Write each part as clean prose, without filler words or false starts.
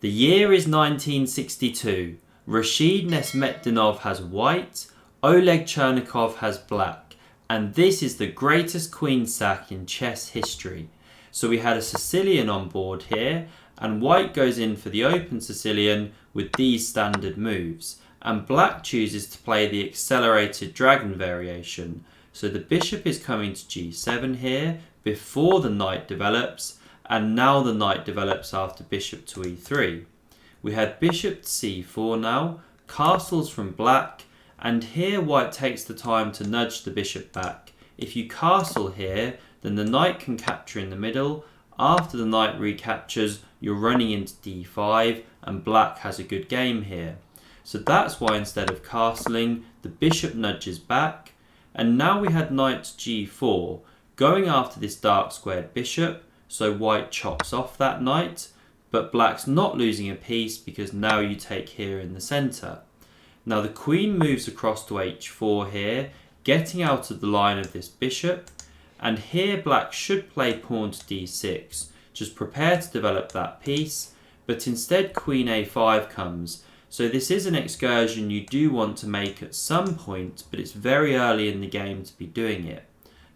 The year is 1962. Rashid Nezhmetdinov has white, Oleg Chernikov has black, and this is the greatest queen sack in chess history. So we had a Sicilian on board here, and white goes in for the open Sicilian with these standard moves, and black chooses to play the accelerated dragon variation. So the bishop is coming to g7 here before the knight develops, and now the knight develops after bishop to e3. We had bishop to c4 now, castles from black, and here white takes the time to nudge the bishop back. If you castle here, then the knight can capture in the middle. After the knight recaptures, you're running into d5, and black has a good game here. So that's why instead of castling, the bishop nudges back, and now we had knight to g4, going after this dark squared bishop, so white chops off that knight, but black's not losing a piece because now you take here in the centre. Now the queen moves across to h4 here, getting out of the line of this bishop, and here black should play pawn to d6, just prepare to develop that piece, but instead queen a5 comes. So this is an excursion you do want to make at some point, but it's very early in the game to be doing it.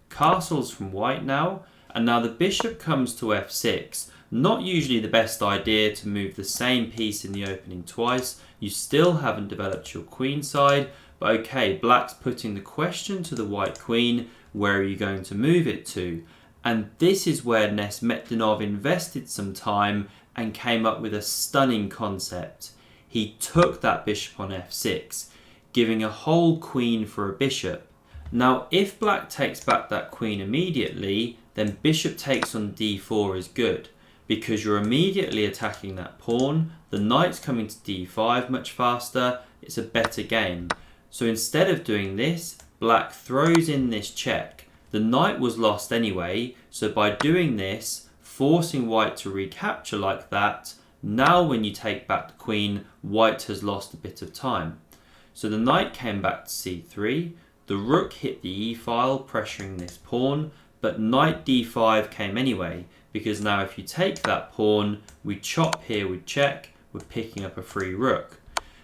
Castles from white now, and now the bishop comes to f6. Not usually the best idea to move the same piece in the opening twice. You still haven't developed your queen side, but okay, black's putting the question to the white queen, where are you going to move it to? And this is where Nezhmetdinov invested some time and came up with a stunning concept. He took that bishop on f6, giving a whole queen for a bishop. Now if black takes back that queen immediately, then bishop takes on d4 is good, because you're immediately attacking that pawn, the knight's coming to d5 much faster, it's a better game. So instead of doing this, black throws in this check. The knight was lost anyway, so by doing this, forcing white to recapture like that, now when you take back the queen, white has lost a bit of time. So the knight came back to c3, the rook hit the e-file, pressuring this pawn, but knight d5 came anyway, because now if you take that pawn, we chop here with check, we're picking up a free rook.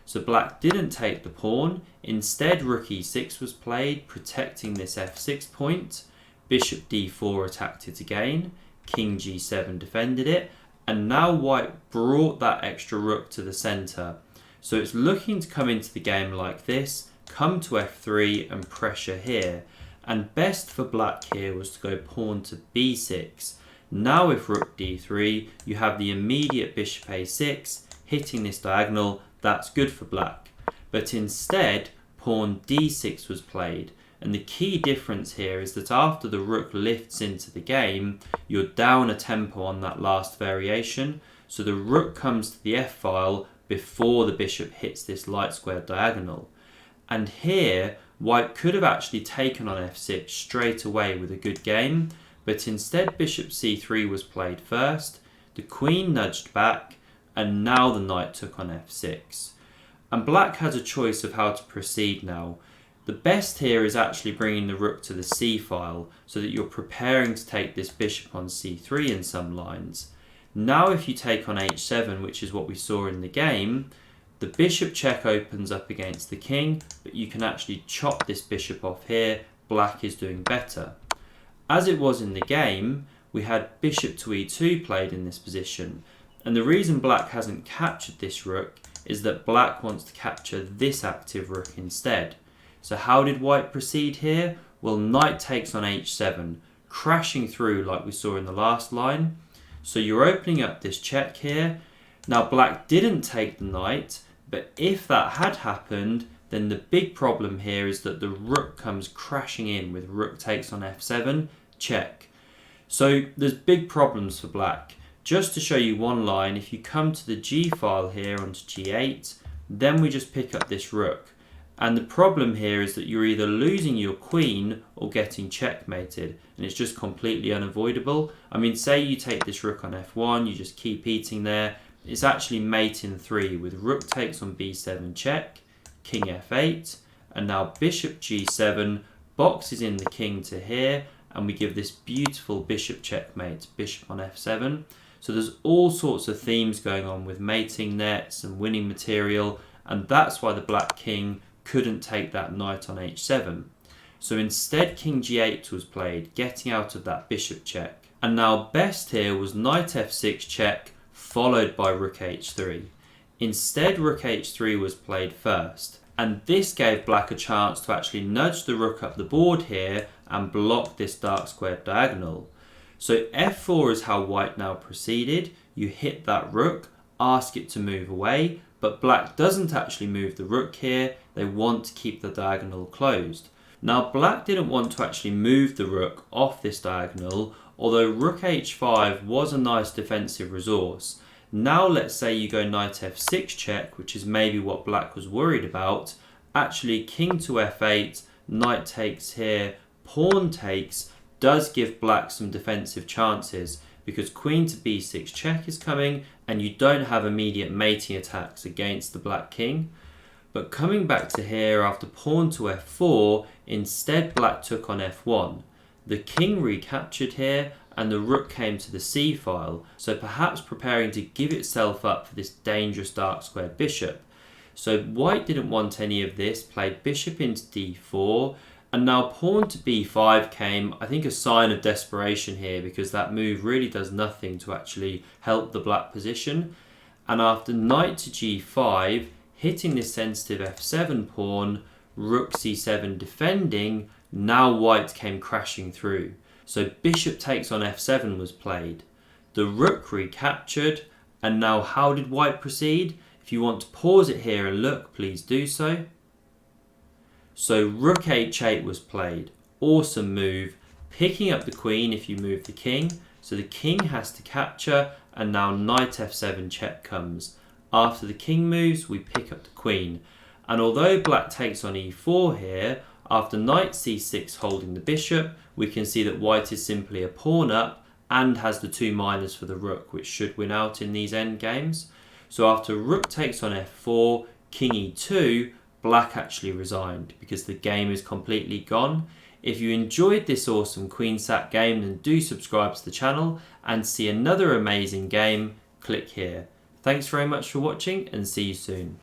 So black didn't take the pawn, instead rook e6 was played, protecting this f6 point, bishop d4 attacked it again, king g7 defended it, and now white brought that extra rook to the centre. So it's looking to come into the game like this, come to f3 and pressure here. And best for black here was to go pawn to b6. Now with rook d3, you have the immediate bishop a6, hitting this diagonal, that's good for black. But instead, pawn d6 was played. And the key difference here is that after the rook lifts into the game, you're down a tempo on that last variation. So the rook comes to the f-file before the bishop hits this light square diagonal. And here, white could have actually taken on f6 straight away with a good game, but instead bishop c3 was played first, the queen nudged back, and now the knight took on f6. And black has a choice of how to proceed now. The best here is actually bringing the rook to the c-file, so that you're preparing to take this bishop on c3 in some lines. Now if you take on h7, which is what we saw in the game, the bishop check opens up against the king, but you can actually chop this bishop off here. Black is doing better. As it was in the game, we had bishop to e2 played in this position. And the reason black hasn't captured this rook is that black wants to capture this active rook instead. So how did white proceed here? Well, knight takes on h7, crashing through like we saw in the last line. So you're opening up this check here. Now black didn't take the knight, but if that had happened, then the big problem here is that the rook comes crashing in with rook takes on f7, check. So there's big problems for black. Just to show you one line, if you come to the g file here onto g8, then we just pick up this rook. And the problem here is that you're either losing your queen or getting checkmated, and it's just completely unavoidable. I mean, say you take this rook on f1, you just keep eating there. It's actually mate in 3 with rook takes on b7 check, king f8, and now bishop g7 boxes in the king to here, and we give this beautiful bishop checkmate, bishop on f7. So there's all sorts of themes going on with mating nets and winning material, and that's why the black king couldn't take that knight on h7. So instead king g8 was played, getting out of that bishop check. And now best here was knight f6 check, followed by rook h3. Instead rook h3 was played first, and this gave black a chance to actually nudge the rook up the board here and block this dark squared diagonal. So f4 is how white now proceeded. You hit that rook, ask it to move away, but black doesn't actually move the rook here. They want to keep the diagonal closed. Now black didn't want to actually move the rook off this diagonal, although rook h5 was a nice defensive resource. Now let's say you go knight f6 check, which is maybe what black was worried about. Actually king to f8, knight takes here, pawn takes, does give black some defensive chances, because queen to b6 check is coming and you don't have immediate mating attacks against the black king. But coming back to here after pawn to f4, instead black took on f1. The king recaptured here and the rook came to the c file, so perhaps preparing to give itself up for this dangerous dark squared bishop. So white didn't want any of this, played bishop into d4, and now pawn to b5 came, I think, a sign of desperation here, because that move really does nothing to actually help the black position. And after knight to g5, hitting this sensitive f7 pawn, rook c7 defending, now white came crashing through. So bishop takes on f7 was played. The rook recaptured, and now how did white proceed? If you want to pause it here and look, please do so. So rook h8 was played. Awesome move. Picking up the queen if you move the king. So the king has to capture, and now knight f7 check comes. After the king moves, we pick up the queen. And although black takes on e4 here, after knight c6 holding the bishop, we can see that white is simply a pawn up and has the 2 minors for the rook, which should win out in these endgames. So after rook takes on f4, king e2, black actually resigned because the game is completely gone. If you enjoyed this awesome queen sack game, then do subscribe to the channel, and see another amazing game, click here. Thanks very much for watching and see you soon.